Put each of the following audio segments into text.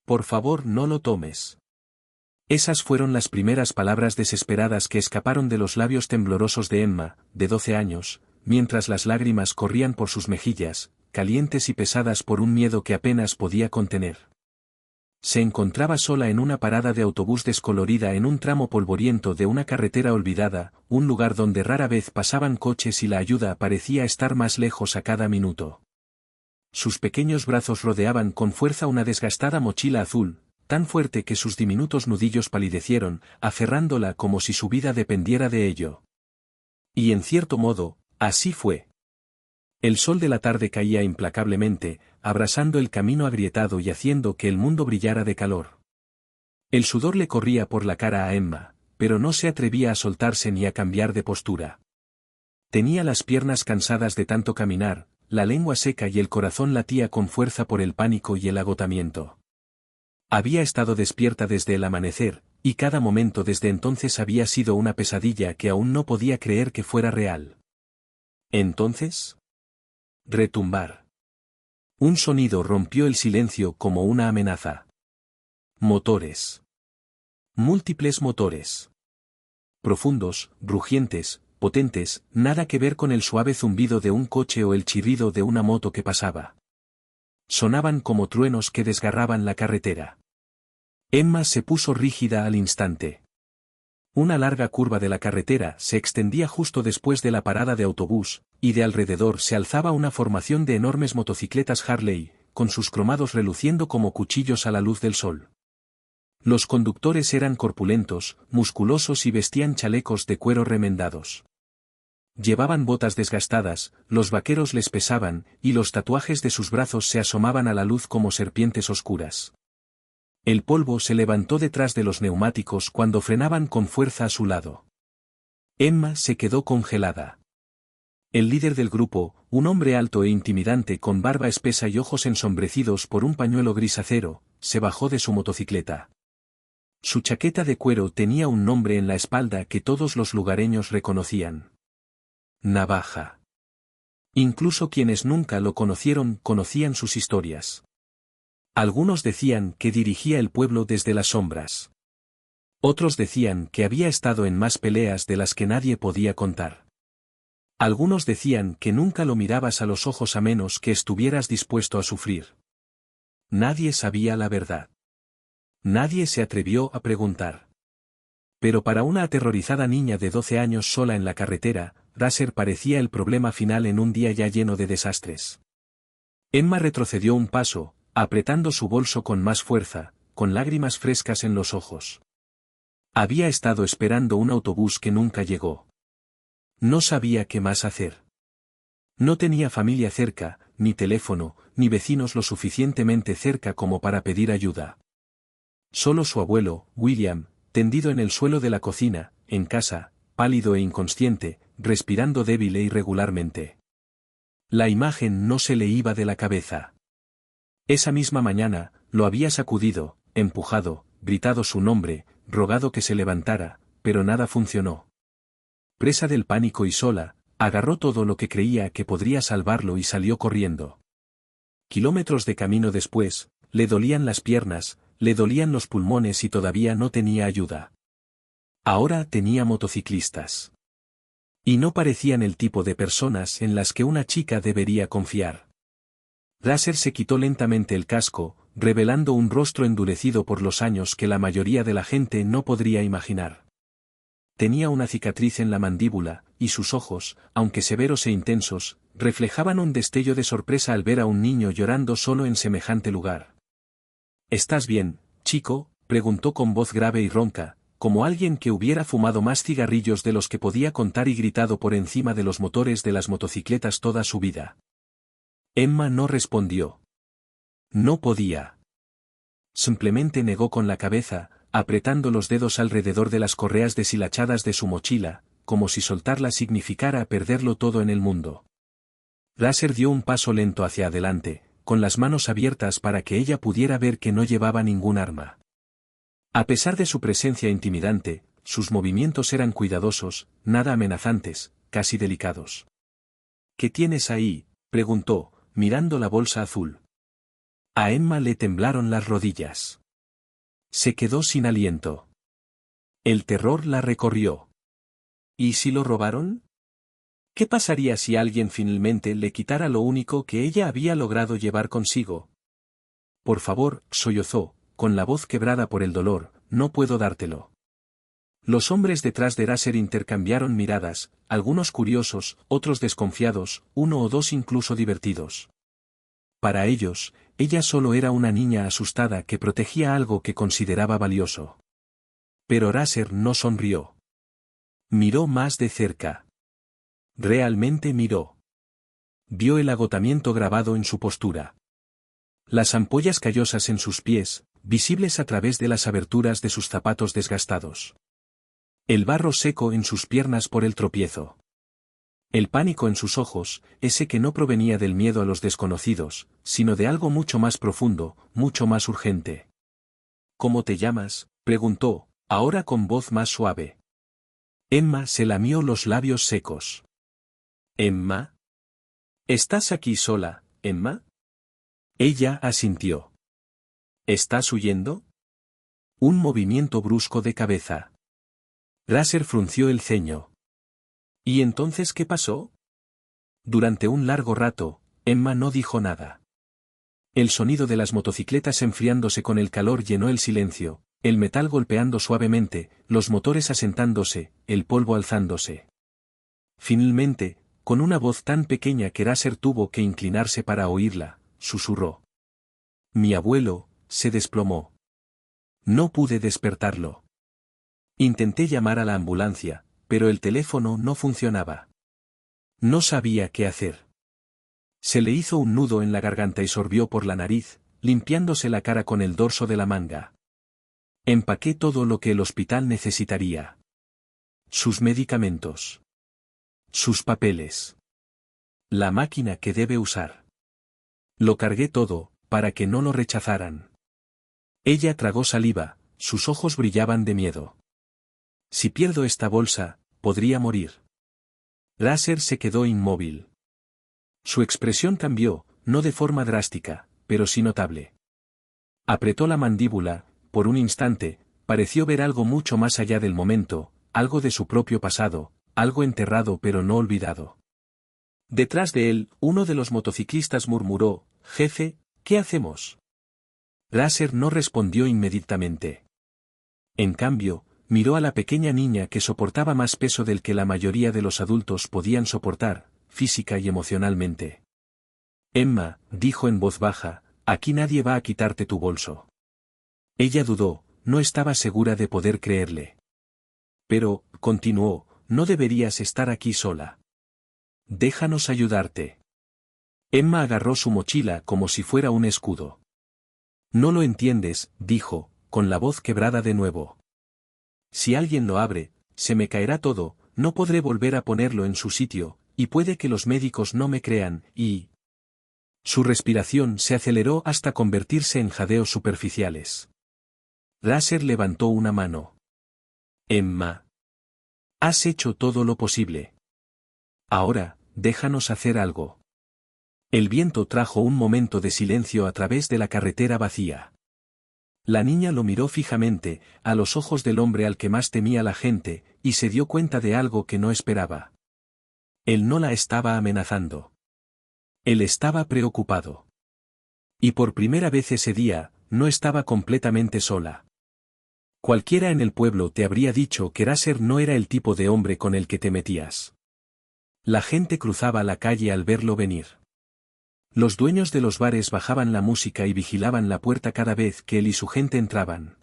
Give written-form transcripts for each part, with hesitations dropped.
Por favor, no lo tomes. Esas fueron las primeras palabras desesperadas que escaparon de los labios temblorosos de Emma, de 12 años, mientras las lágrimas corrían por sus mejillas, calientes y pesadas por un miedo que apenas podía contener. Se encontraba sola en una parada de autobús descolorida en un tramo polvoriento de una carretera olvidada, un lugar donde rara vez pasaban coches y la ayuda parecía estar más lejos a cada minuto. Sus pequeños brazos rodeaban con fuerza una desgastada mochila azul, tan fuerte que sus diminutos nudillos palidecieron, aferrándola como si su vida dependiera de ello. Y en cierto modo, así fue. El sol de la tarde caía implacablemente, abrasando el camino agrietado y haciendo que el mundo brillara de calor. El sudor le corría por la cara a Emma, pero no se atrevía a soltarse ni a cambiar de postura. Tenía las piernas cansadas de tanto caminar, la lengua seca y el corazón latía con fuerza por el pánico y el agotamiento. Había estado despierta desde el amanecer, y cada momento desde entonces había sido una pesadilla que aún no podía creer que fuera real. Entonces, retumbar. Un sonido rompió el silencio como una amenaza. Motores. Múltiples motores. Profundos, rugientes, potentes, nada que ver con el suave zumbido de un coche o el chirrido de una moto que pasaba. Sonaban como truenos que desgarraban la carretera. Emma se puso rígida al instante. Una larga curva de la carretera se extendía justo después de la parada de autobús, y de alrededor se alzaba una formación de enormes motocicletas Harley, con sus cromados reluciendo como cuchillos a la luz del sol. Los conductores eran corpulentos, musculosos y vestían chalecos de cuero remendados. Llevaban botas desgastadas, los vaqueros les pesaban, y los tatuajes de sus brazos se asomaban a la luz como serpientes oscuras. El polvo se levantó detrás de los neumáticos cuando frenaban con fuerza a su lado. Emma se quedó congelada. El líder del grupo, un hombre alto e intimidante con barba espesa y ojos ensombrecidos por un pañuelo gris acero, se bajó de su motocicleta. Su chaqueta de cuero tenía un nombre en la espalda que todos los lugareños reconocían. Navaja. Incluso quienes nunca lo conocieron conocían sus historias. Algunos decían que dirigía el pueblo desde las sombras. Otros decían que había estado en más peleas de las que nadie podía contar. Algunos decían que nunca lo mirabas a los ojos a menos que estuvieras dispuesto a sufrir. Nadie sabía la verdad. Nadie se atrevió a preguntar. Pero para una aterrorizada niña de 12 años sola en la carretera, Raser parecía el problema final en un día ya lleno de desastres. Emma retrocedió un paso, apretando su bolso con más fuerza, con lágrimas frescas en los ojos. Había estado esperando un autobús que nunca llegó. No sabía qué más hacer. No tenía familia cerca, ni teléfono, ni vecinos lo suficientemente cerca como para pedir ayuda. Solo su abuelo, William, tendido en el suelo de la cocina, en casa, pálido e inconsciente, respirando débil e irregularmente. La imagen no se le iba de la cabeza. Esa misma mañana, lo había sacudido, empujado, gritado su nombre, rogado que se levantara, pero nada funcionó. Presa del pánico y sola, agarró todo lo que creía que podría salvarlo y salió corriendo. Kilómetros de camino después, le dolían las piernas, le dolían los pulmones y todavía no tenía ayuda. Ahora tenía motociclistas. Y no parecían el tipo de personas en las que una chica debería confiar. Raser se quitó lentamente el casco, revelando un rostro endurecido por los años que la mayoría de la gente no podría imaginar. Tenía una cicatriz en la mandíbula, y sus ojos, aunque severos e intensos, reflejaban un destello de sorpresa al ver a un niño llorando solo en semejante lugar. ¿Estás bien, chico?, preguntó con voz grave y ronca, como alguien que hubiera fumado más cigarrillos de los que podía contar y gritado por encima de los motores de las motocicletas toda su vida. Emma no respondió. No podía. Simplemente negó con la cabeza, apretando los dedos alrededor de las correas deshilachadas de su mochila, como si soltarla significara perderlo todo en el mundo. Raser dio un paso lento hacia adelante, con las manos abiertas para que ella pudiera ver que no llevaba ningún arma. A pesar de su presencia intimidante, sus movimientos eran cuidadosos, nada amenazantes, casi delicados. ¿Qué tienes ahí?, preguntó, mirando la bolsa azul. A Emma le temblaron las rodillas. Se quedó sin aliento. El terror la recorrió. ¿Y si lo robaron? ¿Qué pasaría si alguien finalmente le quitara lo único que ella había logrado llevar consigo? Por favor, sollozó, con la voz quebrada por el dolor, no puedo dártelo. Los hombres detrás de Raser intercambiaron miradas, algunos curiosos, otros desconfiados, uno o dos incluso divertidos. Para ellos, ella solo era una niña asustada que protegía algo que consideraba valioso. Pero Raser no sonrió. Miró más de cerca. Realmente miró. Vio el agotamiento grabado en su postura. Las ampollas callosas en sus pies, visibles a través de las aberturas de sus zapatos desgastados. El barro seco en sus piernas por el tropiezo. El pánico en sus ojos, ese que no provenía del miedo a los desconocidos, sino de algo mucho más profundo, mucho más urgente. ¿Cómo te llamas?, preguntó, ahora con voz más suave. Emma se lamió los labios secos. ¿Emma? ¿Estás aquí sola, Emma? Ella asintió. ¿Estás huyendo? Un movimiento brusco de cabeza. Raser frunció el ceño. ¿Y entonces qué pasó? Durante un largo rato, Emma no dijo nada. El sonido de las motocicletas enfriándose con el calor llenó el silencio, el metal golpeando suavemente, los motores asentándose, el polvo alzándose. Finalmente, con una voz tan pequeña que Raser tuvo que inclinarse para oírla, susurró. Mi abuelo, se desplomó. No pude despertarlo. Intenté llamar a la ambulancia, pero el teléfono no funcionaba. No sabía qué hacer. Se le hizo un nudo en la garganta y sorbió por la nariz, limpiándose la cara con el dorso de la manga. Empaqué todo lo que el hospital necesitaría. Sus medicamentos. Sus papeles. La máquina que debe usar. Lo cargué todo, para que no lo rechazaran. Ella tragó saliva, sus ojos brillaban de miedo. Si pierdo esta bolsa, podría morir. Raser se quedó inmóvil. Su expresión cambió, no de forma drástica, pero sí notable. Apretó la mandíbula, por un instante, pareció ver algo mucho más allá del momento, algo de su propio pasado, algo enterrado pero no olvidado. Detrás de él, uno de los motociclistas murmuró, «Jefe, ¿qué hacemos?» Raser no respondió inmediatamente. En cambio, miró a la pequeña niña que soportaba más peso del que la mayoría de los adultos podían soportar, física y emocionalmente. Emma, dijo en voz baja, aquí nadie va a quitarte tu bolso. Ella dudó, no estaba segura de poder creerle. Pero, continuó, no deberías estar aquí sola. Déjanos ayudarte. Emma agarró su mochila como si fuera un escudo. No lo entiendes, dijo, con la voz quebrada de nuevo. Si alguien lo abre, se me caerá todo, no podré volver a ponerlo en su sitio, y puede que los médicos no me crean, y... Su respiración se aceleró hasta convertirse en jadeos superficiales. Raser levantó una mano. Emma. Has hecho todo lo posible. Ahora, déjanos hacer algo. El viento trajo un momento de silencio a través de la carretera vacía. La niña lo miró fijamente, a los ojos del hombre al que más temía la gente, y se dio cuenta de algo que no esperaba. Él no la estaba amenazando. Él estaba preocupado. Y por primera vez ese día, no estaba completamente sola. Cualquiera en el pueblo te habría dicho que Raser no era el tipo de hombre con el que te metías. La gente cruzaba la calle al verlo venir. Los dueños de los bares bajaban la música y vigilaban la puerta cada vez que él y su gente entraban.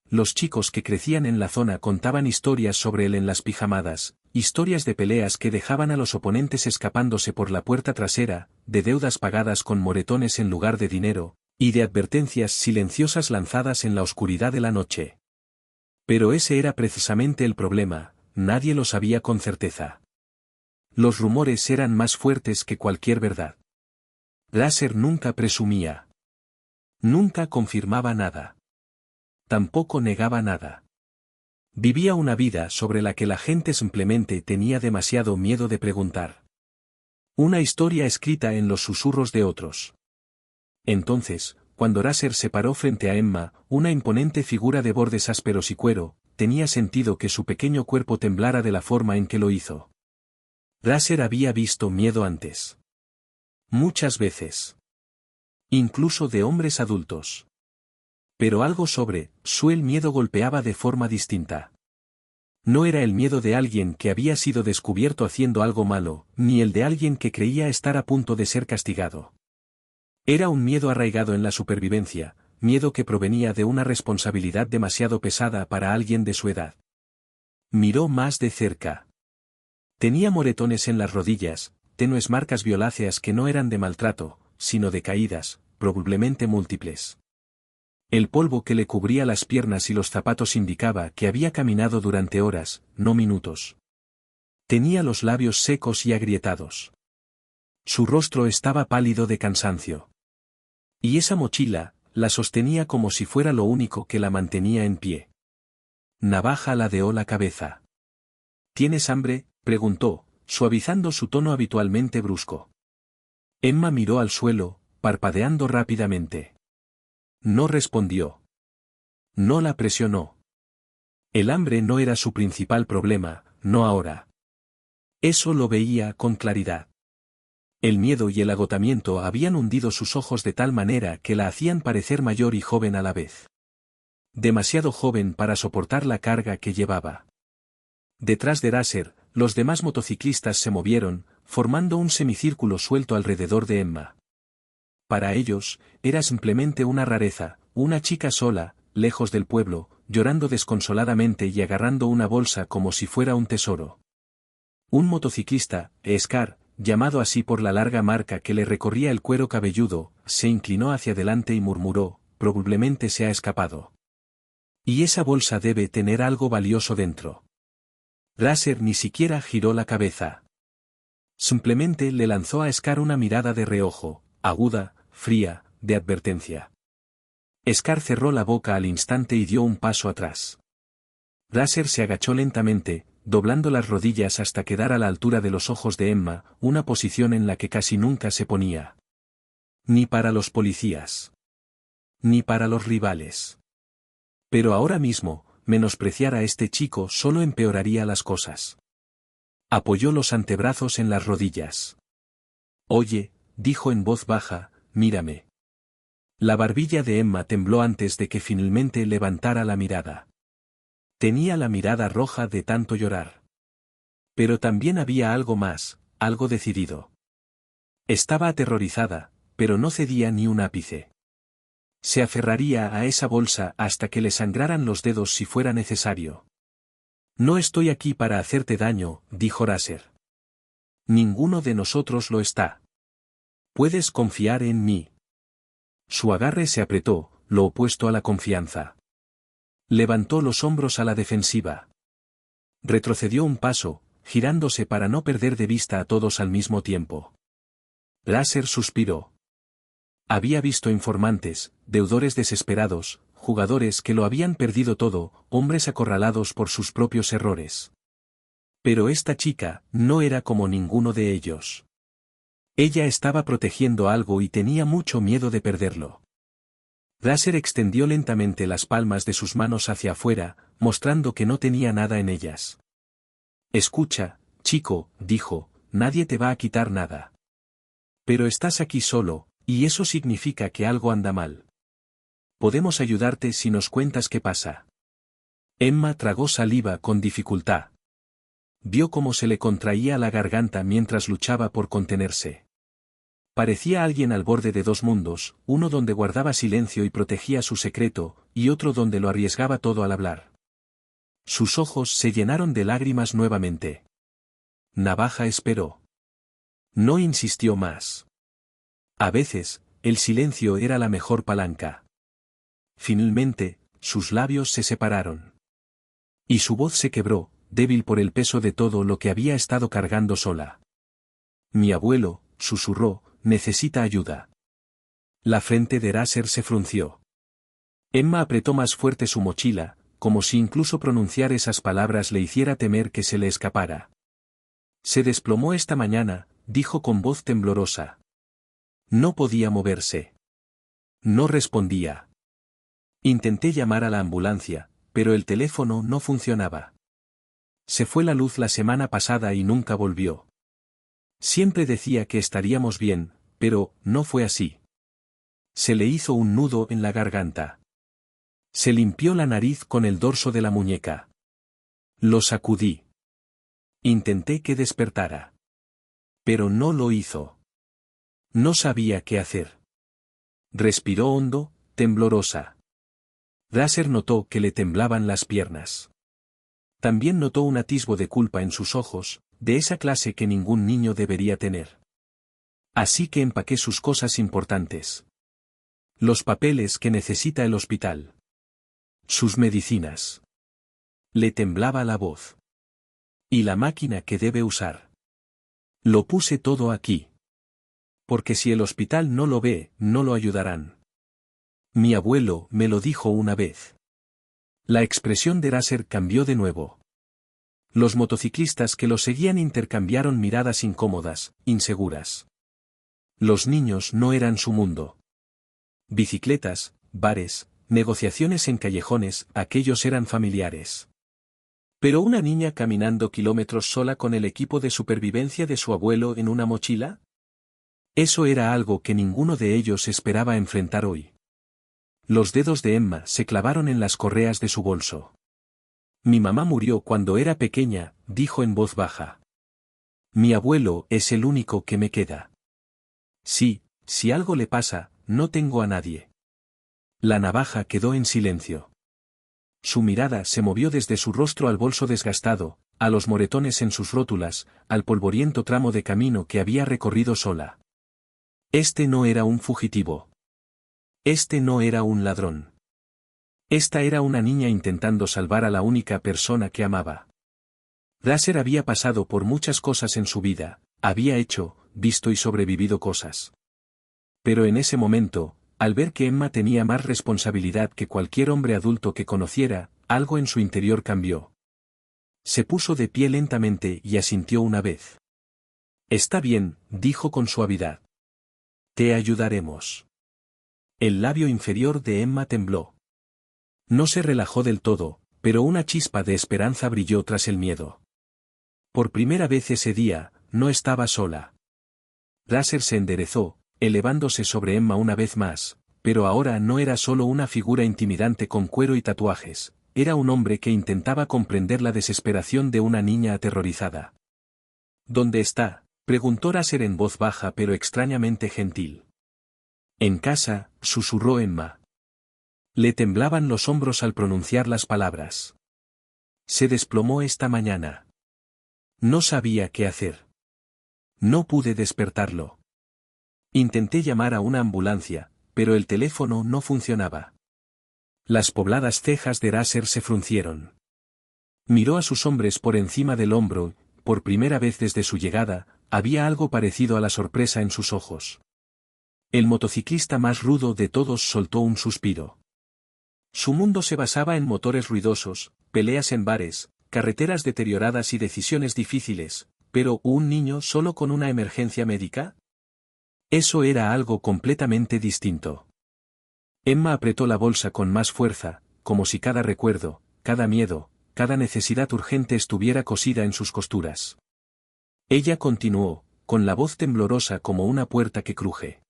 Los chicos que crecían en la zona contaban historias sobre él en las pijamadas, historias de peleas que dejaban a los oponentes escapándose por la puerta trasera, de deudas pagadas con moretones en lugar de dinero, y de advertencias silenciosas lanzadas en la oscuridad de la noche. Pero ese era precisamente el problema, nadie lo sabía con certeza. Los rumores eran más fuertes que cualquier verdad. Raser nunca presumía. Nunca confirmaba nada. Tampoco negaba nada. Vivía una vida sobre la que la gente simplemente tenía demasiado miedo de preguntar. Una historia escrita en los susurros de otros. Entonces, cuando Raser se paró frente a Emma, una imponente figura de bordes ásperos y cuero, tenía sentido que su pequeño cuerpo temblara de la forma en que lo hizo. Raser había visto miedo antes. Muchas veces. Incluso de hombres adultos. Pero algo sobre el miedo golpeaba de forma distinta. No era el miedo de alguien que había sido descubierto haciendo algo malo, ni el de alguien que creía estar a punto de ser castigado. Era un miedo arraigado en la supervivencia, miedo que provenía de una responsabilidad demasiado pesada para alguien de su edad. Miró más de cerca. Tenía moretones en las rodillas, tenues marcas violáceas que no eran de maltrato, sino de caídas, probablemente múltiples. El polvo que le cubría las piernas y los zapatos indicaba que había caminado durante horas, no minutos. Tenía los labios secos y agrietados. Su rostro estaba pálido de cansancio. Y esa mochila, la sostenía como si fuera lo único que la mantenía en pie. Navaja ladeó la cabeza. ¿Tienes hambre?, preguntó, suavizando su tono habitualmente brusco. Emma miró al suelo, parpadeando rápidamente. No respondió. No la presionó. El hambre no era su principal problema, no ahora. Eso lo veía con claridad. El miedo y el agotamiento habían hundido sus ojos de tal manera que la hacían parecer mayor y joven a la vez. Demasiado joven para soportar la carga que llevaba. Detrás de Raser, los demás motociclistas se movieron, formando un semicírculo suelto alrededor de Emma. Para ellos, era simplemente una rareza, una chica sola, lejos del pueblo, llorando desconsoladamente y agarrando una bolsa como si fuera un tesoro. Un motociclista, Scar, llamado así por la larga marca que le recorría el cuero cabelludo, se inclinó hacia adelante y murmuró, probablemente se ha escapado. Y esa bolsa debe tener algo valioso dentro. Raser ni siquiera giró la cabeza. Simplemente le lanzó a Scar una mirada de reojo, aguda, fría, de advertencia. Scar cerró la boca al instante y dio un paso atrás. Raser se agachó lentamente, doblando las rodillas hasta quedar a la altura de los ojos de Emma, una posición en la que casi nunca se ponía. Ni para los policías. Ni para los rivales. Pero ahora mismo, menospreciar a este chico solo empeoraría las cosas. Apoyó los antebrazos en las rodillas. Oye, dijo en voz baja, mírame. La barbilla de Emma tembló antes de que finalmente levantara la mirada. Tenía la mirada roja de tanto llorar. Pero también había algo más, algo decidido. Estaba aterrorizada, pero no cedía ni un ápice. Se aferraría a esa bolsa hasta que le sangraran los dedos si fuera necesario. No estoy aquí para hacerte daño, dijo Raser. Ninguno de nosotros lo está. Puedes confiar en mí. Su agarre se apretó, lo opuesto a la confianza. Levantó los hombros a la defensiva. Retrocedió un paso, girándose para no perder de vista a todos al mismo tiempo. Raser suspiró. Había visto informantes, deudores desesperados, jugadores que lo habían perdido todo, hombres acorralados por sus propios errores. Pero esta chica no era como ninguno de ellos. Ella estaba protegiendo algo y tenía mucho miedo de perderlo. Raser extendió lentamente las palmas de sus manos hacia afuera, mostrando que no tenía nada en ellas. Escucha, chico, dijo, nadie te va a quitar nada. Pero estás aquí solo, y eso significa que algo anda mal. Podemos ayudarte si nos cuentas qué pasa. Emma tragó saliva con dificultad. Vio cómo se le contraía la garganta mientras luchaba por contenerse. Parecía alguien al borde de dos mundos, uno donde guardaba silencio y protegía su secreto, y otro donde lo arriesgaba todo al hablar. Sus ojos se llenaron de lágrimas nuevamente. Navaja esperó. No insistió más. A veces, el silencio era la mejor palanca. Finalmente, sus labios se separaron. Y su voz se quebró, débil por el peso de todo lo que había estado cargando sola. Mi abuelo, susurró, necesita ayuda. La frente de Raser se frunció. Emma apretó más fuerte su mochila, como si incluso pronunciar esas palabras le hiciera temer que se le escapara. Se desplomó esta mañana, dijo con voz temblorosa. No podía moverse. No respondía. Intenté llamar a la ambulancia, pero el teléfono no funcionaba. Se fue la luz la semana pasada y nunca volvió. Siempre decía que estaríamos bien, pero no fue así. Se le hizo un nudo en la garganta. Se limpió la nariz con el dorso de la muñeca. Lo sacudí. Intenté que despertara. Pero no lo hizo. No sabía qué hacer. Respiró hondo, temblorosa. Drasser notó que le temblaban las piernas. También notó un atisbo de culpa en sus ojos, de esa clase que ningún niño debería tener. Así que empaqué sus cosas importantes. Los papeles que necesita el hospital. Sus medicinas. Le temblaba la voz. Y la máquina que debe usar. Lo puse todo aquí. Porque si el hospital no lo ve, no lo ayudarán. Mi abuelo me lo dijo una vez. La expresión de Drasser cambió de nuevo. Los motociclistas que lo seguían intercambiaron miradas incómodas, inseguras. Los niños no eran su mundo. Bicicletas, bares, negociaciones en callejones, aquellos eran familiares. ¿Pero una niña caminando kilómetros sola con el equipo de supervivencia de su abuelo en una mochila? Eso era algo que ninguno de ellos esperaba enfrentar hoy. Los dedos de Emma se clavaron en las correas de su bolso. Mi mamá murió cuando era pequeña, dijo en voz baja. Mi abuelo es el único que me queda. Sí, si algo le pasa, no tengo a nadie. La navaja quedó en silencio. Su mirada se movió desde su rostro al bolso desgastado, a los moretones en sus rótulas, al polvoriento tramo de camino que había recorrido sola. Este no era un fugitivo. Este no era un ladrón. Esta era una niña intentando salvar a la única persona que amaba. Drasser había pasado por muchas cosas en su vida, había hecho, visto y sobrevivido cosas. Pero en ese momento, al ver que Emma tenía más responsabilidad que cualquier hombre adulto que conociera, algo en su interior cambió. Se puso de pie lentamente y asintió una vez. Está bien, dijo con suavidad. Te ayudaremos. El labio inferior de Emma tembló. No se relajó del todo, pero una chispa de esperanza brilló tras el miedo. Por primera vez ese día, no estaba sola. Drasser se enderezó, elevándose sobre Emma una vez más, pero ahora no era solo una figura intimidante con cuero y tatuajes, era un hombre que intentaba comprender la desesperación de una niña aterrorizada. ¿Dónde está?, preguntó Drasser en voz baja pero extrañamente gentil. En casa, susurró Emma. Le temblaban los hombros al pronunciar las palabras. Se desplomó esta mañana. No sabía qué hacer. No pude despertarlo. Intenté llamar a una ambulancia, pero el teléfono no funcionaba. Las pobladas cejas de Drasser se fruncieron. Miró a sus hombres por encima del hombro, por primera vez desde su llegada, había algo parecido a la sorpresa en sus ojos. El motociclista más rudo de todos soltó un suspiro. Su mundo se basaba en motores ruidosos, peleas en bares, carreteras deterioradas y decisiones difíciles, pero ¿un niño solo con una emergencia médica? Eso era algo completamente distinto. Emma apretó la bolsa con más fuerza, como si cada recuerdo, cada miedo, cada necesidad urgente estuviera cosida en sus costuras. Ella continuó, con la voz temblorosa como una puerta que cruje.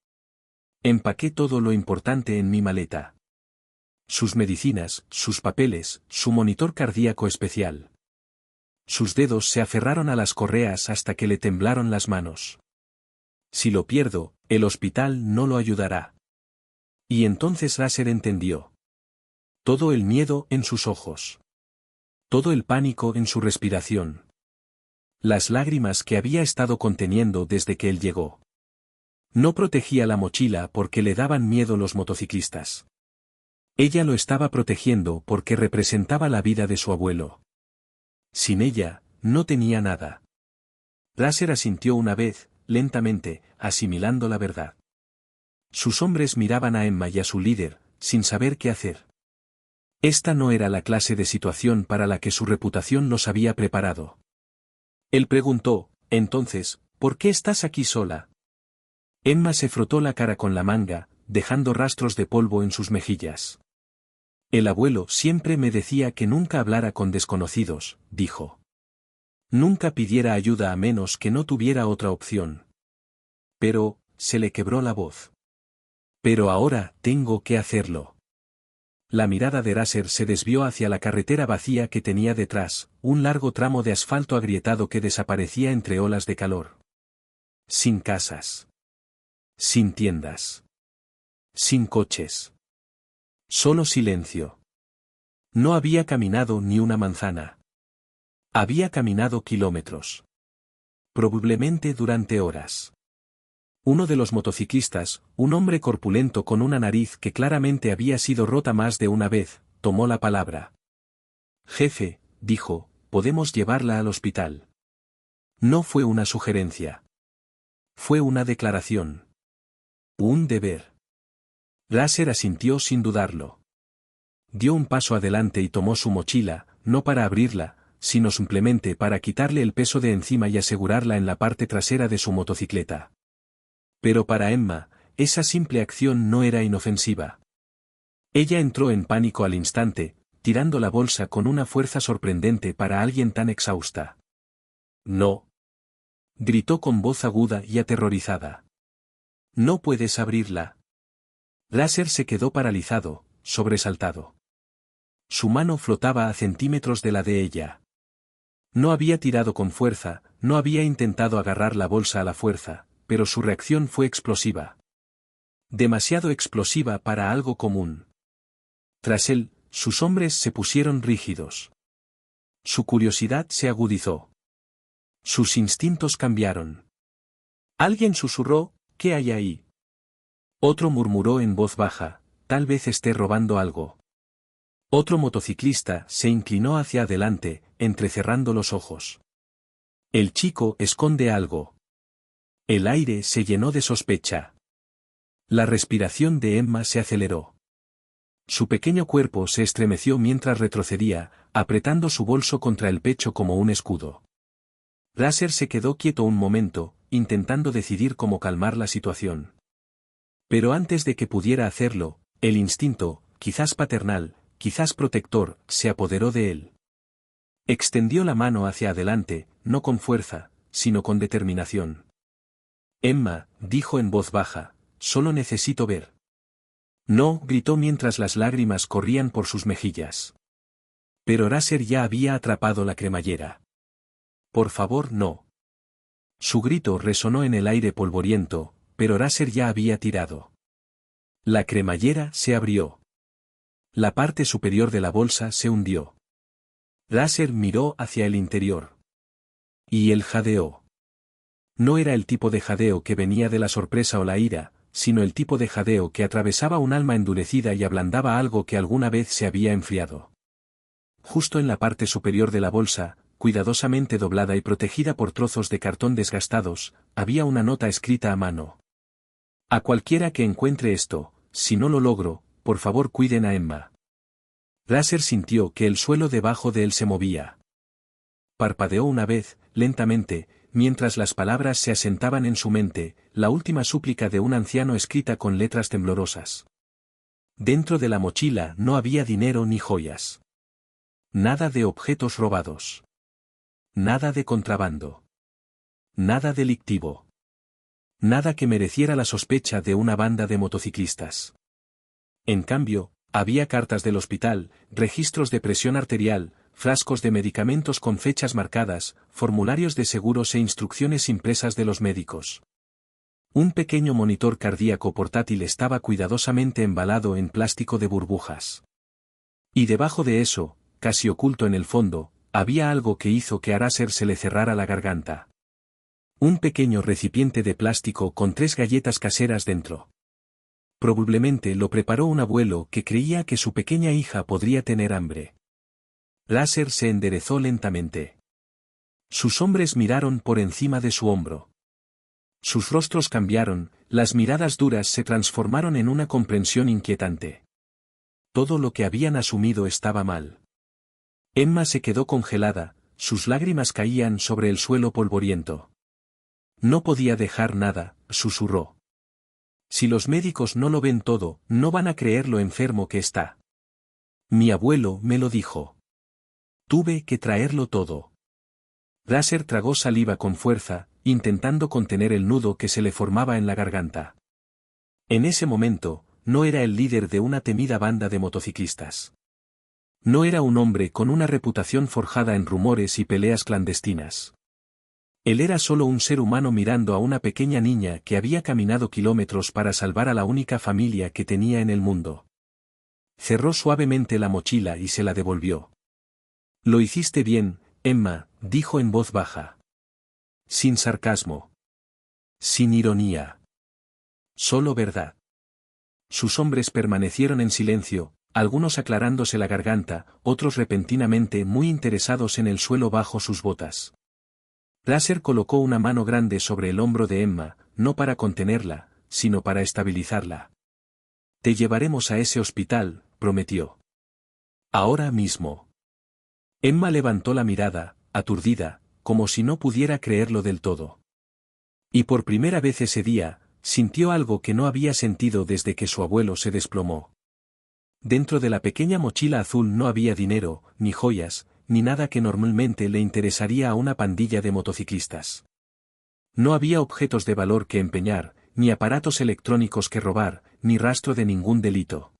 Empaqué todo lo importante en mi maleta. Sus medicinas, sus papeles, su monitor cardíaco especial. Sus dedos se aferraron a las correas hasta que le temblaron las manos. Si lo pierdo, el hospital no lo ayudará. Y entonces Drasser entendió. Todo el miedo en sus ojos. Todo el pánico en su respiración. Las lágrimas que había estado conteniendo desde que él llegó. No protegía la mochila porque le daban miedo los motociclistas. Ella lo estaba protegiendo porque representaba la vida de su abuelo. Sin ella, no tenía nada. Drasser asintió una vez, lentamente, asimilando la verdad. Sus hombres miraban a Emma y a su líder, sin saber qué hacer. Esta no era la clase de situación para la que su reputación los había preparado. Él preguntó, entonces, ¿por qué estás aquí sola? Emma se frotó la cara con la manga, dejando rastros de polvo en sus mejillas. El abuelo siempre me decía que nunca hablara con desconocidos, dijo. Nunca pidiera ayuda a menos que no tuviera otra opción. Pero, se le quebró la voz. Pero ahora tengo que hacerlo. La mirada de Raser se desvió hacia la carretera vacía que tenía detrás, un largo tramo de asfalto agrietado que desaparecía entre olas de calor. Sin casas. Sin tiendas. Sin coches. Solo silencio. No había caminado ni una manzana. Había caminado kilómetros. Probablemente durante horas. Uno de los motociclistas, un hombre corpulento con una nariz que claramente había sido rota más de una vez, tomó la palabra. Jefe, dijo, podemos llevarla al hospital. No fue una sugerencia. Fue una declaración. Un deber. Raser asintió sin dudarlo. Dio un paso adelante y tomó su mochila, no para abrirla, sino simplemente para quitarle el peso de encima y asegurarla en la parte trasera de su motocicleta. Pero para Emma, esa simple acción no era inofensiva. Ella entró en pánico al instante, tirando la bolsa con una fuerza sorprendente para alguien tan exhausta. No. Gritó con voz aguda y aterrorizada. No puedes abrirla. Raser se quedó paralizado, sobresaltado. Su mano flotaba a centímetros de la de ella. No había tirado con fuerza, no había intentado agarrar la bolsa a la fuerza, pero su reacción fue explosiva. Demasiado explosiva para algo común. Tras él, sus hombres se pusieron rígidos. Su curiosidad se agudizó. Sus instintos cambiaron. Alguien susurró, ¿qué hay ahí? Otro murmuró en voz baja, tal vez esté robando algo. Otro motociclista se inclinó hacia adelante, entrecerrando los ojos. El chico esconde algo. El aire se llenó de sospecha. La respiración de Emma se aceleró. Su pequeño cuerpo se estremeció mientras retrocedía, apretando su bolso contra el pecho como un escudo. Raser se quedó quieto un momento, intentando decidir cómo calmar la situación. Pero antes de que pudiera hacerlo, el instinto, quizás paternal, quizás protector, se apoderó de él. Extendió la mano hacia adelante, no con fuerza, sino con determinación. Emma, dijo en voz baja, solo necesito ver. No, gritó mientras las lágrimas corrían por sus mejillas. Pero Raser ya había atrapado la cremallera. Por favor, no. Su grito resonó en el aire polvoriento, pero Raser ya había tirado. La cremallera se abrió. La parte superior de la bolsa se hundió. Raser miró hacia el interior. Y él jadeó. No era el tipo de jadeo que venía de la sorpresa o la ira, sino el tipo de jadeo que atravesaba un alma endurecida y ablandaba algo que alguna vez se había enfriado. Justo en la parte superior de la bolsa, cuidadosamente doblada y protegida por trozos de cartón desgastados, había una nota escrita a mano. A cualquiera que encuentre esto, si no lo logro, por favor cuiden a Emma. Raser sintió que el suelo debajo de él se movía. Parpadeó una vez, lentamente, mientras las palabras se asentaban en su mente, la última súplica de un anciano escrita con letras temblorosas. Dentro de la mochila no había dinero ni joyas. Nada de objetos robados. Nada de contrabando. Nada delictivo. Nada que mereciera la sospecha de una banda de motociclistas. En cambio, había cartas del hospital, registros de presión arterial, frascos de medicamentos con fechas marcadas, formularios de seguros e instrucciones impresas de los médicos. Un pequeño monitor cardíaco portátil estaba cuidadosamente embalado en plástico de burbujas. Y debajo de eso, casi oculto en el fondo, había algo que hizo que a Raser se le cerrara la garganta. Un pequeño recipiente de plástico con 3 galletas caseras dentro. Probablemente lo preparó un abuelo que creía que su pequeña hija podría tener hambre. Raser se enderezó lentamente. Sus hombres miraron por encima de su hombro. Sus rostros cambiaron, las miradas duras se transformaron en una comprensión inquietante. Todo lo que habían asumido estaba mal. Emma se quedó congelada, sus lágrimas caían sobre el suelo polvoriento. No podía dejar nada, susurró. Si los médicos no lo ven todo, no van a creer lo enfermo que está. Mi abuelo me lo dijo. Tuve que traerlo todo. Raser tragó saliva con fuerza, intentando contener el nudo que se le formaba en la garganta. En ese momento, no era el líder de una temida banda de motociclistas. No era un hombre con una reputación forjada en rumores y peleas clandestinas. Él era solo un ser humano mirando a una pequeña niña que había caminado kilómetros para salvar a la única familia que tenía en el mundo. Cerró suavemente la mochila y se la devolvió. Lo hiciste bien, Emma, dijo en voz baja. Sin sarcasmo. Sin ironía. Solo verdad. Sus hombres permanecieron en silencio, algunos aclarándose la garganta, otros repentinamente muy interesados en el suelo bajo sus botas. Raser colocó una mano grande sobre el hombro de Emma, no para contenerla, sino para estabilizarla. Te llevaremos a ese hospital, prometió. Ahora mismo. Emma levantó la mirada, aturdida, como si no pudiera creerlo del todo. Y por primera vez ese día, sintió algo que no había sentido desde que su abuelo se desplomó. Dentro de la pequeña mochila azul no había dinero, ni joyas, ni nada que normalmente le interesaría a una pandilla de motociclistas. No había objetos de valor que empeñar, ni aparatos electrónicos que robar, ni rastro de ningún delito.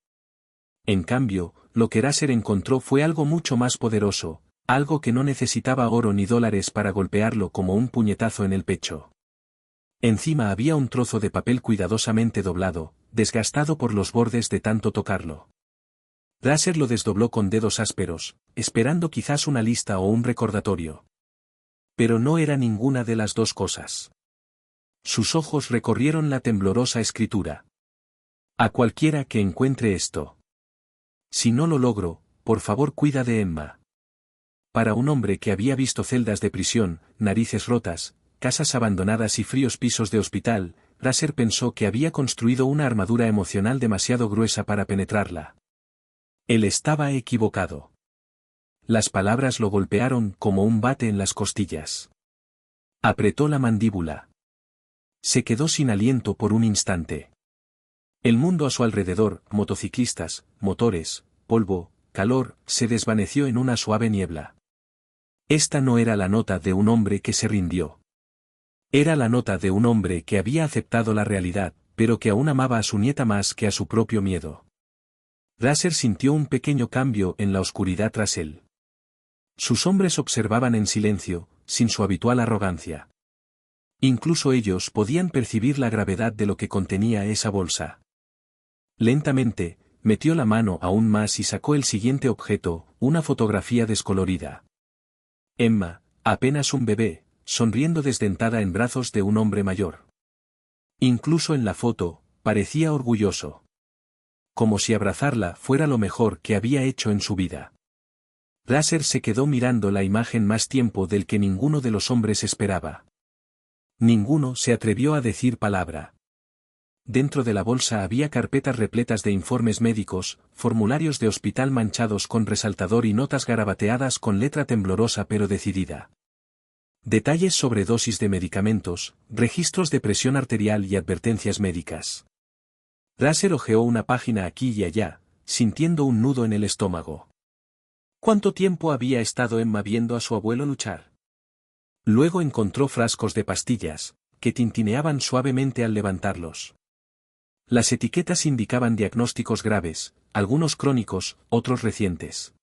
En cambio, lo que Raser encontró fue algo mucho más poderoso, algo que no necesitaba oro ni dólares para golpearlo como un puñetazo en el pecho. Encima había un trozo de papel cuidadosamente doblado, desgastado por los bordes de tanto tocarlo. Raser lo desdobló con dedos ásperos, esperando quizás una lista o un recordatorio. Pero no era ninguna de las dos cosas. Sus ojos recorrieron la temblorosa escritura. A cualquiera que encuentre esto. Si no lo logro, por favor cuida de Emma. Para un hombre que había visto celdas de prisión, narices rotas, casas abandonadas y fríos pisos de hospital, Raser pensó que había construido una armadura emocional demasiado gruesa para penetrarla. Él estaba equivocado. Las palabras lo golpearon como un bate en las costillas. Apretó la mandíbula. Se quedó sin aliento por un instante. El mundo a su alrededor, motociclistas, motores, polvo, calor, se desvaneció en una suave niebla. Esta no era la nota de un hombre que se rindió. Era la nota de un hombre que había aceptado la realidad, pero que aún amaba a su nieta más que a su propio miedo. Raser sintió un pequeño cambio en la oscuridad tras él. Sus hombres observaban en silencio, sin su habitual arrogancia. Incluso ellos podían percibir la gravedad de lo que contenía esa bolsa. Lentamente, metió la mano aún más y sacó el siguiente objeto, una fotografía descolorida. Emma, apenas un bebé, sonriendo desdentada en brazos de un hombre mayor. Incluso en la foto, parecía orgulloso. Como si abrazarla fuera lo mejor que había hecho en su vida. Raser se quedó mirando la imagen más tiempo del que ninguno de los hombres esperaba. Ninguno se atrevió a decir palabra. Dentro de la bolsa había carpetas repletas de informes médicos, formularios de hospital manchados con resaltador y notas garabateadas con letra temblorosa pero decidida. Detalles sobre dosis de medicamentos, registros de presión arterial y advertencias médicas. Raser hojeó una página aquí y allá, sintiendo un nudo en el estómago. ¿Cuánto tiempo había estado Emma viendo a su abuelo luchar? Luego encontró frascos de pastillas, que tintineaban suavemente al levantarlos. Las etiquetas indicaban diagnósticos graves, algunos crónicos, otros recientes.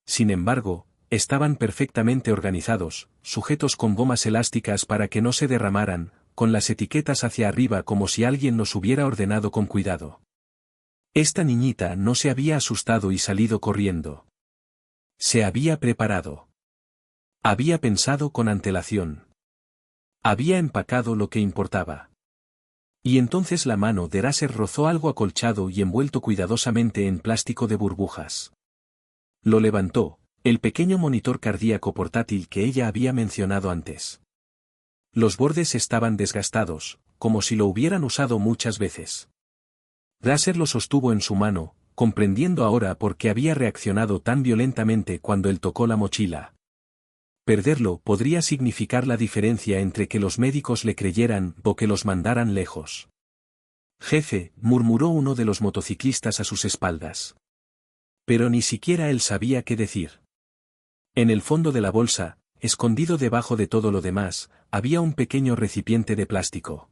Sin embargo, estaban perfectamente organizados, sujetos con gomas elásticas para que no se derramaran, con las etiquetas hacia arriba como si alguien los hubiera ordenado con cuidado. Esta niñita no se había asustado y salido corriendo. Se había preparado. Había pensado con antelación. Había empacado lo que importaba. Y entonces la mano de Raser rozó algo acolchado y envuelto cuidadosamente en plástico de burbujas. Lo levantó, el pequeño monitor cardíaco portátil que ella había mencionado antes. Los bordes estaban desgastados, como si lo hubieran usado muchas veces. Raser lo sostuvo en su mano, comprendiendo ahora por qué había reaccionado tan violentamente cuando él tocó la mochila. Perderlo podría significar la diferencia entre que los médicos le creyeran o que los mandaran lejos. Jefe, murmuró uno de los motociclistas a sus espaldas. Pero ni siquiera él sabía qué decir. En el fondo de la bolsa, escondido debajo de todo lo demás, había un pequeño recipiente de plástico.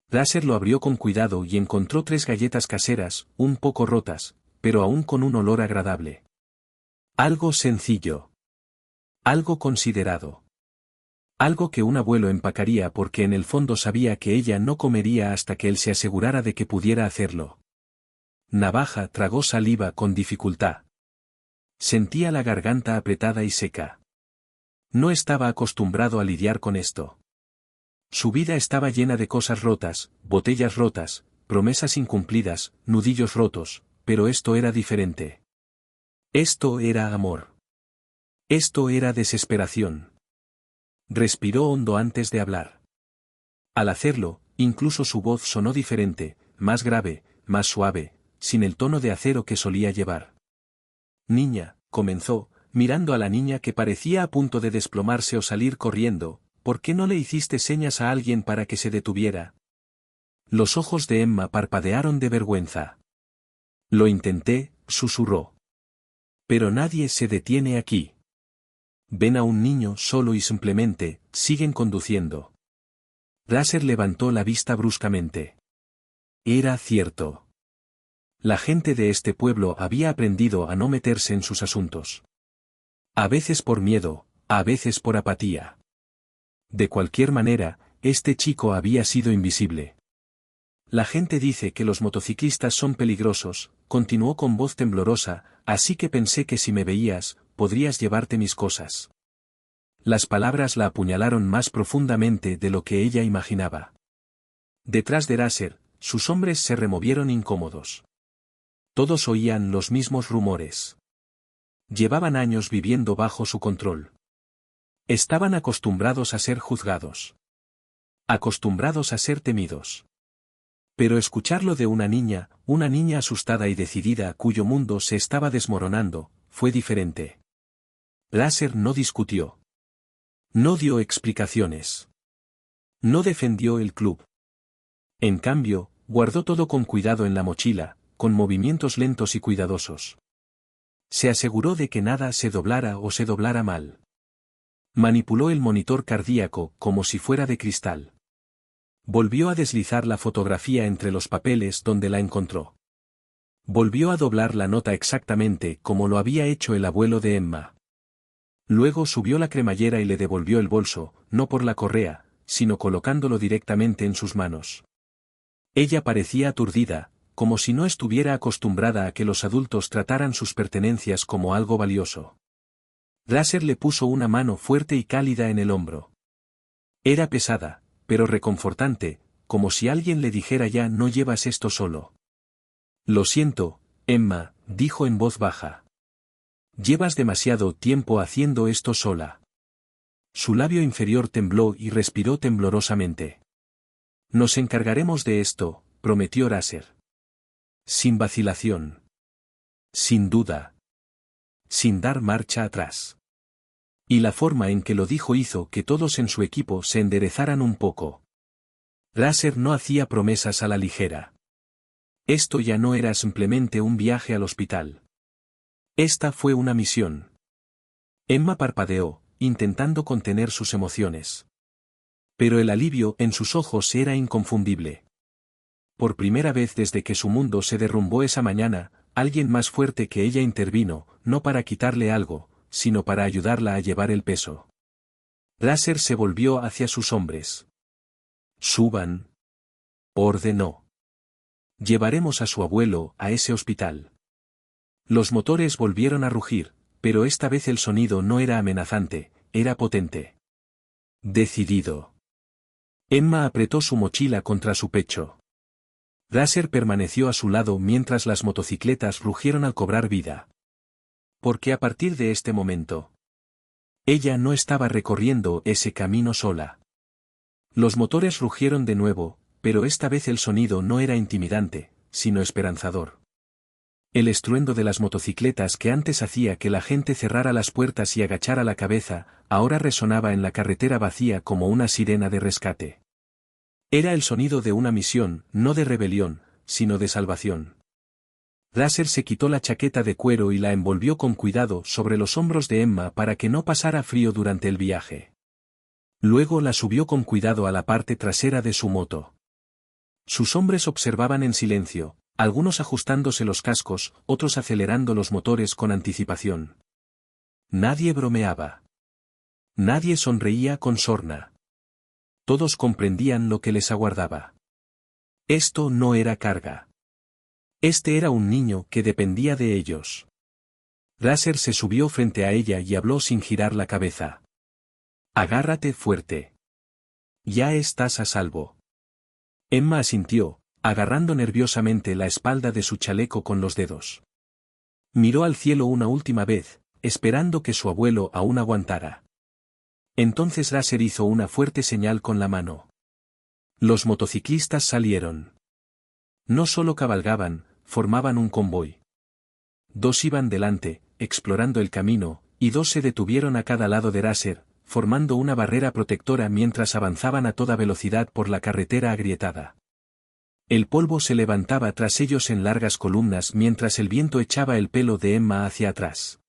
Láser lo abrió con cuidado y encontró 3 galletas caseras, un poco rotas, pero aún con un olor agradable. Algo sencillo. Algo considerado. Algo que un abuelo empacaría porque en el fondo sabía que ella no comería hasta que él se asegurara de que pudiera hacerlo. Navaja tragó saliva con dificultad. Sentía la garganta apretada y seca. No estaba acostumbrado a lidiar con esto. Su vida estaba llena de cosas rotas, botellas rotas, promesas incumplidas, nudillos rotos, pero esto era diferente. Esto era amor. Esto era desesperación. Respiró hondo antes de hablar. Al hacerlo, incluso su voz sonó diferente, más grave, más suave, sin el tono de acero que solía llevar. Niña, comenzó, mirando a la niña que parecía a punto de desplomarse o salir corriendo, ¿por qué no le hiciste señas a alguien para que se detuviera? Los ojos de Emma parpadearon de vergüenza. Lo intenté, susurró. Pero nadie se detiene aquí. Ven a un niño solo y simplemente, siguen conduciendo. Láser levantó la vista bruscamente. Era cierto. La gente de este pueblo había aprendido a no meterse en sus asuntos. A veces por miedo, a veces por apatía. De cualquier manera, este chico había sido invisible. La gente dice que los motociclistas son peligrosos, continuó con voz temblorosa, así que pensé que si me veías, podrías llevarte mis cosas. Las palabras la apuñalaron más profundamente de lo que ella imaginaba. Detrás de Láser, sus hombres se removieron incómodos. Todos oían los mismos rumores. Llevaban años viviendo bajo su control. Estaban acostumbrados a ser juzgados. Acostumbrados a ser temidos. Pero escucharlo de una niña asustada y decidida cuyo mundo se estaba desmoronando, fue diferente. Láser no discutió. No dio explicaciones. No defendió el club. En cambio, guardó todo con cuidado en la mochila, con movimientos lentos y cuidadosos. Se aseguró de que nada se doblara o se doblara mal. Manipuló el monitor cardíaco como si fuera de cristal. Volvió a deslizar la fotografía entre los papeles donde la encontró. Volvió a doblar la nota exactamente como lo había hecho el abuelo de Emma. Luego subió la cremallera y le devolvió el bolso, no por la correa, sino colocándolo directamente en sus manos. Ella parecía aturdida, como si no estuviera acostumbrada a que los adultos trataran sus pertenencias como algo valioso. Láser le puso una mano fuerte y cálida en el hombro. Era pesada, pero reconfortante, como si alguien le dijera ya no llevas esto solo. Lo siento, Emma, dijo en voz baja. Llevas demasiado tiempo haciendo esto sola. Su labio inferior tembló y respiró temblorosamente. Nos encargaremos de esto, prometió Láser. Sin vacilación. Sin duda. Sin dar marcha atrás. Y la forma en que lo dijo hizo que todos en su equipo se enderezaran un poco. Láser no hacía promesas a la ligera. Esto ya no era simplemente un viaje al hospital. Esta fue una misión. Emma parpadeó, intentando contener sus emociones. Pero el alivio en sus ojos era inconfundible. Por primera vez desde que su mundo se derrumbó esa mañana, alguien más fuerte que ella intervino, no para quitarle algo, sino para ayudarla a llevar el peso. Láser se volvió hacia sus hombres. Suban. Ordenó. Llevaremos a su abuelo a ese hospital. Los motores volvieron a rugir, pero esta vez el sonido no era amenazante, era potente. Decidido. Emma apretó su mochila contra su pecho. Láser permaneció a su lado mientras las motocicletas rugieron al cobrar vida. Porque a partir de este momento, ella no estaba recorriendo ese camino sola. Los motores rugieron de nuevo, pero esta vez el sonido no era intimidante, sino esperanzador. El estruendo de las motocicletas que antes hacía que la gente cerrara las puertas y agachara la cabeza, ahora resonaba en la carretera vacía como una sirena de rescate. Era el sonido de una misión, no de rebelión, sino de salvación. Raser se quitó la chaqueta de cuero y la envolvió con cuidado sobre los hombros de Emma para que no pasara frío durante el viaje. Luego la subió con cuidado a la parte trasera de su moto. Sus hombres observaban en silencio, algunos ajustándose los cascos, otros acelerando los motores con anticipación. Nadie bromeaba. Nadie sonreía con sorna. Todos comprendían lo que les aguardaba. Esto no era carga. Este era un niño que dependía de ellos. Raser se subió frente a ella y habló sin girar la cabeza. Agárrate fuerte. Ya estás a salvo. Emma asintió, agarrando nerviosamente la espalda de su chaleco con los dedos. Miró al cielo una última vez, esperando que su abuelo aún aguantara. Entonces Raser hizo una fuerte señal con la mano. Los motociclistas salieron. No solo cabalgaban, formaban un convoy. 2 iban delante, explorando el camino, y 2 se detuvieron a cada lado de Raser, formando una barrera protectora mientras avanzaban a toda velocidad por la carretera agrietada. El polvo se levantaba tras ellos en largas columnas mientras el viento echaba el pelo de Emma hacia atrás.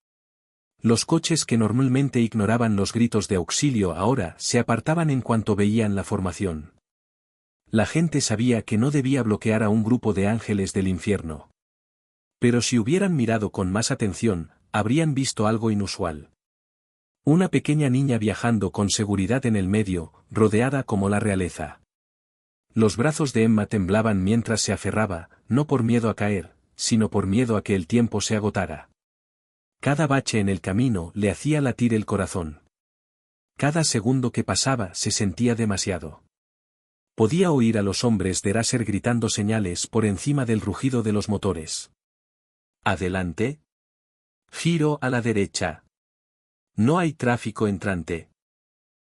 Los coches que normalmente ignoraban los gritos de auxilio ahora se apartaban en cuanto veían la formación. La gente sabía que no debía bloquear a un grupo de ángeles del infierno. Pero si hubieran mirado con más atención, habrían visto algo inusual. Una pequeña niña viajando con seguridad en el medio, rodeada como la realeza. Los brazos de Emma temblaban mientras se aferraba, no por miedo a caer, sino por miedo a que el tiempo se agotara. Cada bache en el camino le hacía latir el corazón. Cada segundo que pasaba se sentía demasiado. Podía oír a los hombres de Raser gritando señales por encima del rugido de los motores. Adelante. Giro a la derecha. No hay tráfico entrante.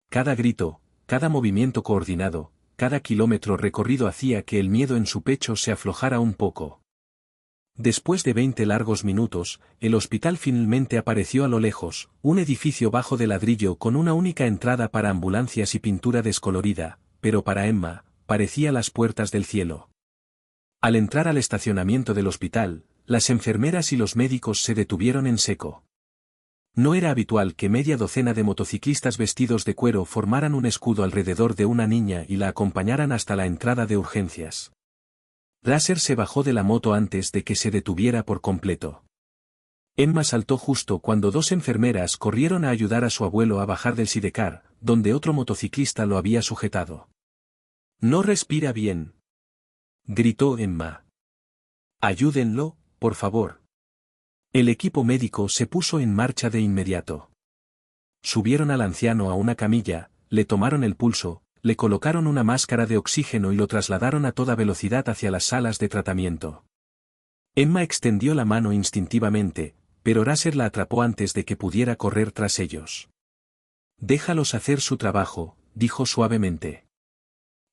Cada grito, cada movimiento coordinado, cada kilómetro recorrido hacía que el miedo en su pecho se aflojara un poco. Después de 20 largos minutos, el hospital finalmente apareció a lo lejos, un edificio bajo de ladrillo con una única entrada para ambulancias y pintura descolorida, pero para Emma, parecía las puertas del cielo. Al entrar al estacionamiento del hospital, las enfermeras y los médicos se detuvieron en seco. No era habitual que media docena de motociclistas vestidos de cuero formaran un escudo alrededor de una niña y la acompañaran hasta la entrada de urgencias. Raser se bajó de la moto antes de que se detuviera por completo. Emma saltó justo cuando 2 enfermeras corrieron a ayudar a su abuelo a bajar del sidecar, donde otro motociclista lo había sujetado. «No respira bien», gritó Emma. «Ayúdenlo, por favor». El equipo médico se puso en marcha de inmediato. Subieron al anciano a una camilla, le tomaron el pulso, le colocaron una máscara de oxígeno y lo trasladaron a toda velocidad hacia las salas de tratamiento. Emma extendió la mano instintivamente, pero Raser la atrapó antes de que pudiera correr tras ellos. «Déjalos hacer su trabajo», dijo suavemente.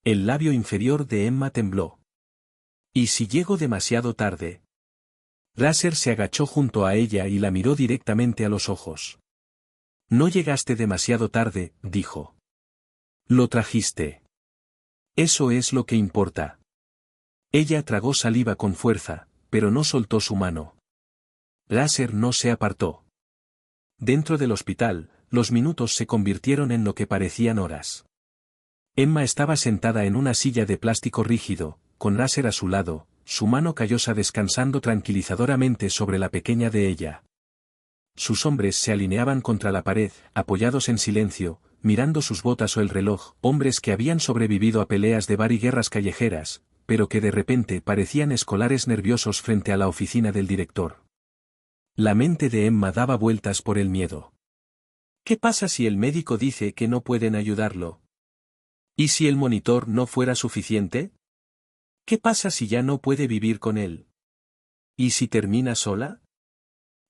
El labio inferior de Emma tembló. «¿Y si llego demasiado tarde?» Raser se agachó junto a ella y la miró directamente a los ojos. «No llegaste demasiado tarde», dijo. «Lo trajiste. Eso es lo que importa». Ella tragó saliva con fuerza, pero no soltó su mano. Raser no se apartó. Dentro del hospital, los minutos se convirtieron en lo que parecían horas. Emma estaba sentada en una silla de plástico rígido, con Raser a su lado, su mano callosa descansando tranquilizadoramente sobre la pequeña de ella. Sus hombres se alineaban contra la pared, apoyados en silencio, mirando sus botas o el reloj, hombres que habían sobrevivido a peleas de bar y guerras callejeras, pero que de repente parecían escolares nerviosos frente a la oficina del director. La mente de Emma daba vueltas por el miedo. ¿Qué pasa si el médico dice que no pueden ayudarlo? ¿Y si el monitor no fuera suficiente? ¿Qué pasa si ya no puede vivir con él? ¿Y si termina sola?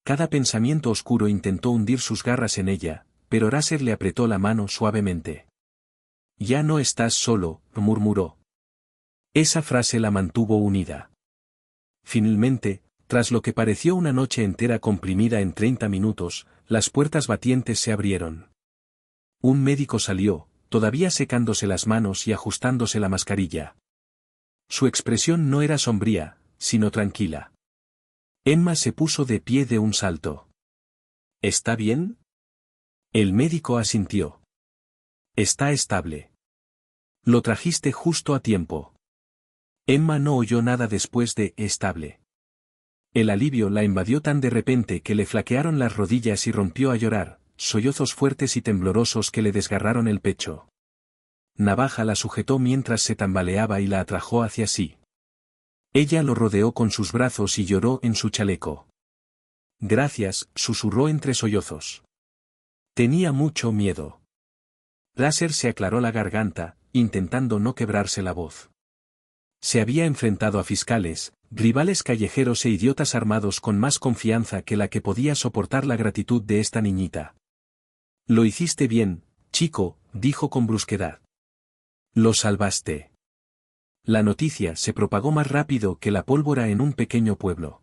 Cada pensamiento oscuro intentó hundir sus garras en ella, pero Raser le apretó la mano suavemente. «Ya no estás solo», murmuró. Esa frase la mantuvo unida. Finalmente, tras lo que pareció una noche entera comprimida en 30 minutos, las puertas batientes se abrieron. Un médico salió, todavía secándose las manos y ajustándose la mascarilla. Su expresión no era sombría, sino tranquila. Emma se puso de pie de un salto. ¿Está bien? El médico asintió. Está estable. Lo trajiste justo a tiempo. Emma no oyó nada después de estable. El alivio la invadió tan de repente que le flaquearon las rodillas y rompió a llorar, sollozos fuertes y temblorosos que le desgarraron el pecho. Navaja la sujetó mientras se tambaleaba y la atrajo hacia sí. Ella lo rodeó con sus brazos y lloró en su chaleco. Gracias, susurró entre sollozos. Tenía mucho miedo. Lasser se aclaró la garganta, intentando no quebrarse la voz. Se había enfrentado a fiscales, rivales callejeros e idiotas armados con más confianza que la que podía soportar la gratitud de esta niñita. Lo hiciste bien, chico, dijo con brusquedad. Lo salvaste. La noticia se propagó más rápido que la pólvora en un pequeño pueblo.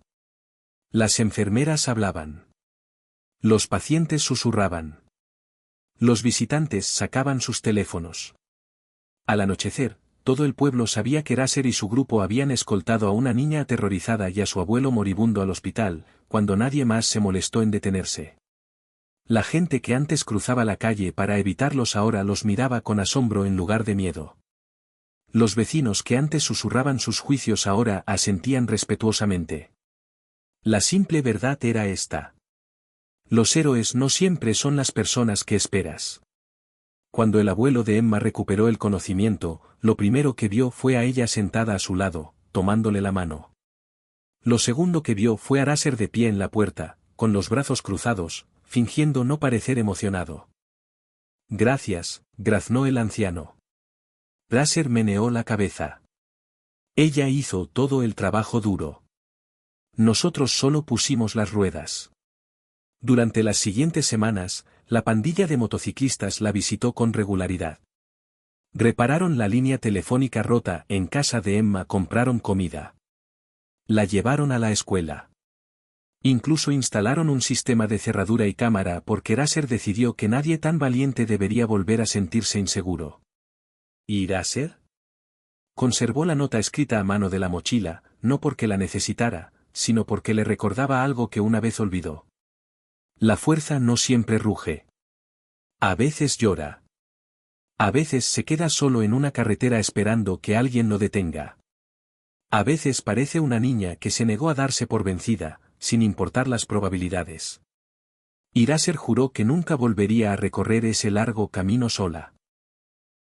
Las enfermeras hablaban. Los pacientes susurraban. Los visitantes sacaban sus teléfonos. Al anochecer, todo el pueblo sabía que Lasser y su grupo habían escoltado a una niña aterrorizada y a su abuelo moribundo al hospital, cuando nadie más se molestó en detenerse. La gente que antes cruzaba la calle para evitarlos ahora los miraba con asombro en lugar de miedo. Los vecinos que antes susurraban sus juicios ahora asentían respetuosamente. La simple verdad era esta. Los héroes no siempre son las personas que esperas. Cuando el abuelo de Emma recuperó el conocimiento, lo primero que vio fue a ella sentada a su lado, tomándole la mano. Lo segundo que vio fue a Lasser de pie en la puerta, con los brazos cruzados, fingiendo no parecer emocionado. Gracias, graznó el anciano. Lasser meneó la cabeza. Ella hizo todo el trabajo duro. Nosotros solo pusimos las ruedas. Durante las siguientes semanas, la pandilla de motociclistas la visitó con regularidad. Repararon la línea telefónica rota en casa de Emma, compraron comida. La llevaron a la escuela. Incluso instalaron un sistema de cerradura y cámara porque Lasser decidió que nadie tan valiente debería volver a sentirse inseguro. ¿Y Lasser? Conservó la nota escrita a mano de la mochila, no porque la necesitara, sino porque le recordaba algo que una vez olvidó. La fuerza no siempre ruge. A veces llora. A veces se queda solo en una carretera esperando que alguien lo detenga. A veces parece una niña que se negó a darse por vencida, sin importar las probabilidades. Y Lasser juró que nunca volvería a recorrer ese largo camino sola.